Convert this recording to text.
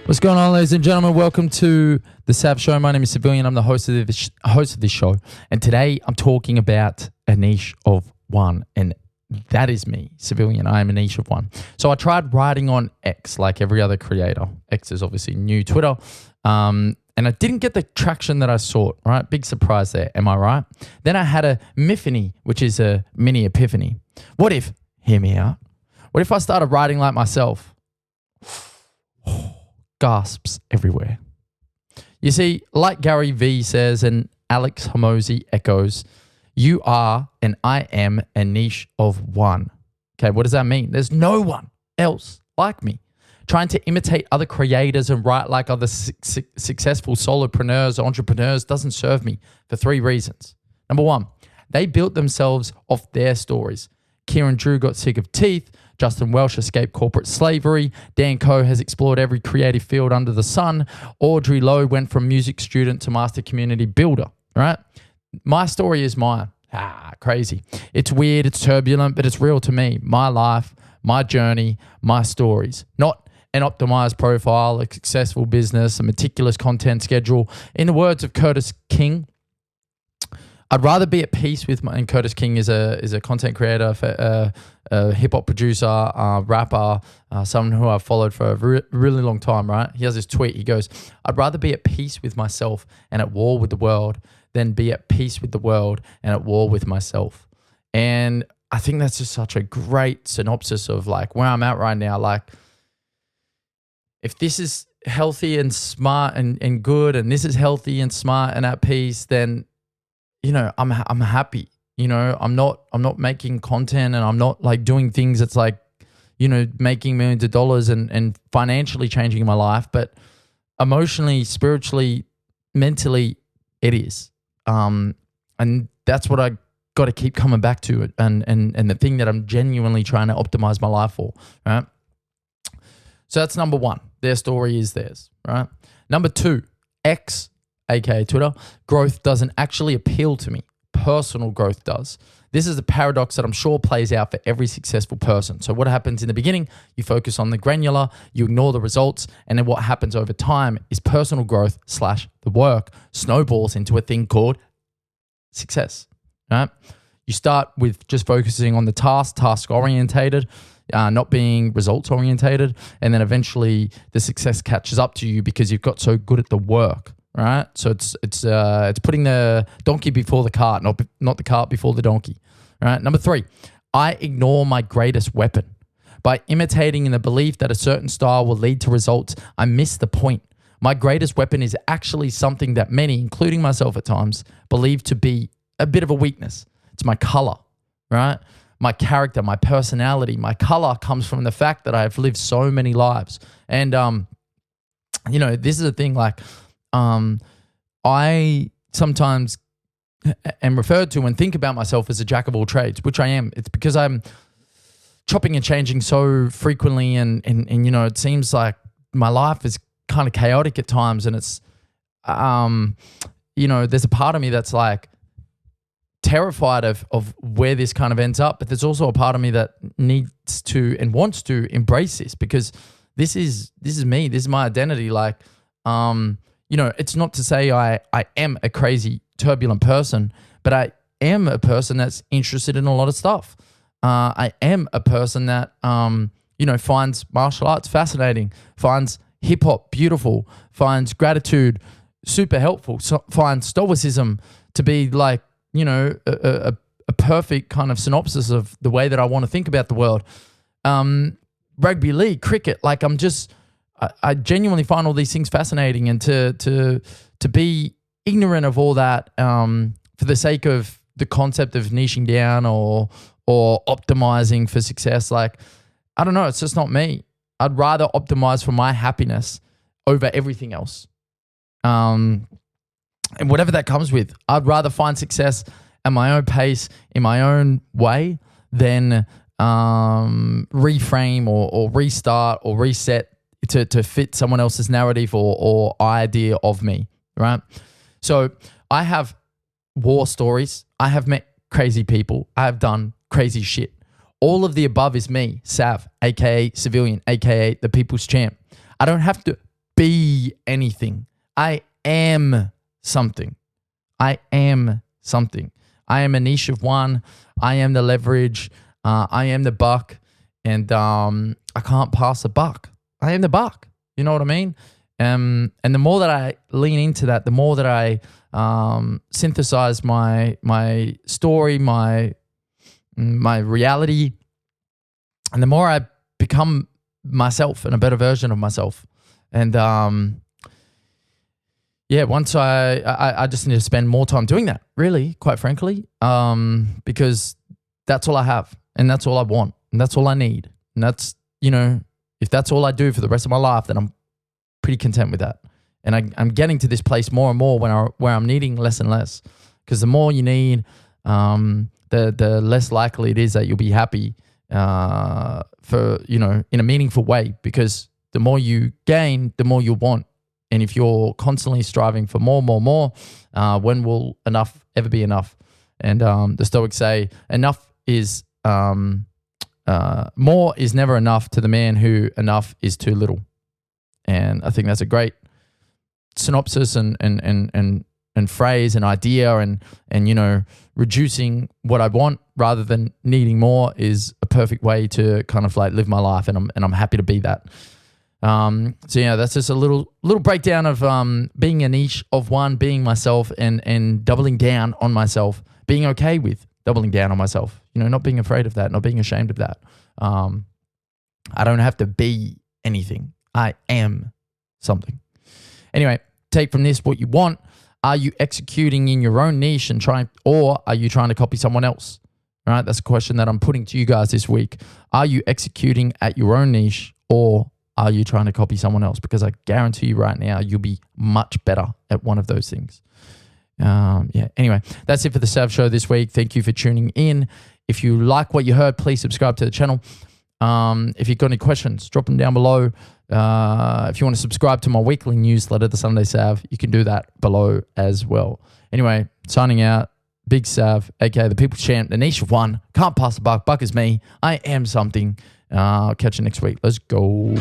What's going on, ladies and gentlemen? Welcome to the Sav Show. My name is Savilian. I'm the host of this show. And today I'm talking about a niche of one. And that is me, Savilian. I am a niche of one. So I tried writing on X like every other creator. X is obviously new Twitter. And I didn't get the traction that I sought, right? Big surprise there. Am I right? Then I had a miphany, which is a mini epiphany. What if, hear me out, what if I started writing like myself? Gasps everywhere. You see, like Gary V says and Alex Hormozi echoes, you are and I am a niche of one. Okay, what does that mean? There's no one else like me. Trying to imitate other creators and write like other successful solopreneurs, entrepreneurs doesn't serve me for three reasons. Number one, they built themselves off their stories. Kieran Drew got sick of teeth. Justin Welsh escaped corporate slavery. Dan Coe has explored every creative field under the sun. Audrey Lowe went from music student to master community builder, right? My story is mine. Crazy. It's weird, it's turbulent, but it's real to me. My life, my journey, my stories. Not an optimized profile, a successful business, a meticulous content schedule. In the words of Curtis King, I'd rather be at peace with and Curtis King is a content creator, a hip hop producer, rapper, someone who I've followed for a really long time, right? He has this tweet. He goes, I'd rather be at peace with myself and at war with the world than be at peace with the world and at war with myself. And I think that's just such a great synopsis of like where I'm at right now. Like, if this is healthy and smart and good, and this is healthy and smart and at peace, then you know, I'm happy. You know, I'm not making content and I'm not like doing things that's like, you know, making millions of dollars and financially changing my life, but emotionally, spiritually, mentally, it is. And that's what I got to keep coming back to, and the thing that I'm genuinely trying to optimize my life for, right? So that's number one. Their story is theirs, right? Number two, X, aka Twitter, growth doesn't actually appeal to me. Personal growth does. This is a paradox that I'm sure plays out for every successful person. So what happens in the beginning, you focus on the granular, you ignore the results, and then what happens over time is personal growth / the work snowballs into a thing called success, right? You start with just focusing on the task orientated, not being results orientated, and then eventually the success catches up to you because you've got so good at the work. Right, so it's putting the donkey before the cart, not the cart before the donkey. Right. Number three, I ignore my greatest weapon. By imitating in the belief that a certain style will lead to results, I miss the point. My greatest weapon is actually something that many, including myself at times, believe to be a bit of a weakness. It's my color, right? My character, my personality. My color comes from the fact that I have lived so many lives, and you know, this is the thing, like. I sometimes am referred to and think about myself as a jack of all trades, which I am. It's because I'm chopping and changing so frequently, and you know, it seems like my life is kind of chaotic at times, and it's you know, there's a part of me that's like terrified of where this kind of ends up, but there's also a part of me that needs to and wants to embrace this, because this is me, this is my identity. Like you know, it's not to say I am a crazy, turbulent person, but I am a person that's interested in a lot of stuff. I am a person that, you know, finds martial arts fascinating, finds hip hop beautiful, finds gratitude super helpful, finds stoicism to be like, you know, a perfect kind of synopsis of the way that I want to think about the world. Rugby league, cricket, like I genuinely find all these things fascinating, and to be ignorant of all that for the sake of the concept of niching down or optimizing for success, like, I don't know, it's just not me. I'd rather optimize for my happiness over everything else. And whatever that comes with, I'd rather find success at my own pace, in my own way, than reframe or restart or reset to fit someone else's narrative or idea of me, right? So I have war stories. I have met crazy people. I have done crazy shit. All of the above is me, Sav, aka Savilian, aka the People's Champ. I don't have to be anything. I am something. I am something. I am a niche of one. I am the leverage. I am the buck. And I can't pass the buck. I am the buck. You know what I mean? And the more that I lean into that, the more that I synthesize my story, my reality, and the more I become myself and a better version of myself. And once I just need to spend more time doing that, really, quite frankly, because that's all I have, and that's all I want, and that's all I need. And that's, if that's all I do for the rest of my life, then I'm pretty content with that. And I'm getting to this place more and more where I'm needing less and less, because the more you need, the less likely it is that you'll be happy for, in a meaningful way, because the more you gain, the more you want. And if you're constantly striving for more, when will enough ever be enough? And the Stoics say enough is more is never enough to the man who enough is too little. And I think that's a great synopsis and phrase and idea, and reducing what I want rather than needing more is a perfect way to kind of like live my life, and I'm happy to be that. That's just a little breakdown of being a niche of one, being myself, and doubling down on myself, being okay with doubling down on myself, not being afraid of that, not being ashamed of that. I don't have to be anything. I am something. Anyway, take from this what you want. Are you executing in your own niche or are you trying to copy someone else? All right, that's a question that I'm putting to you guys this week. Are you executing at your own niche, or are you trying to copy someone else? Because I guarantee you right now, you'll be much better at one of those things. Anyway, that's it for the Sav Show this week. Thank you for tuning in. If you like what you heard, please subscribe to the channel. If you've got any questions, drop them down below. If you want to subscribe to my weekly newsletter, The Sunday Sav, you can do that below as well. Anyway, signing out. Big Sav, aka the People's Champ, the niche of one. Can't pass the buck. Buck is me. I am something. I'll catch you next week. Let's go.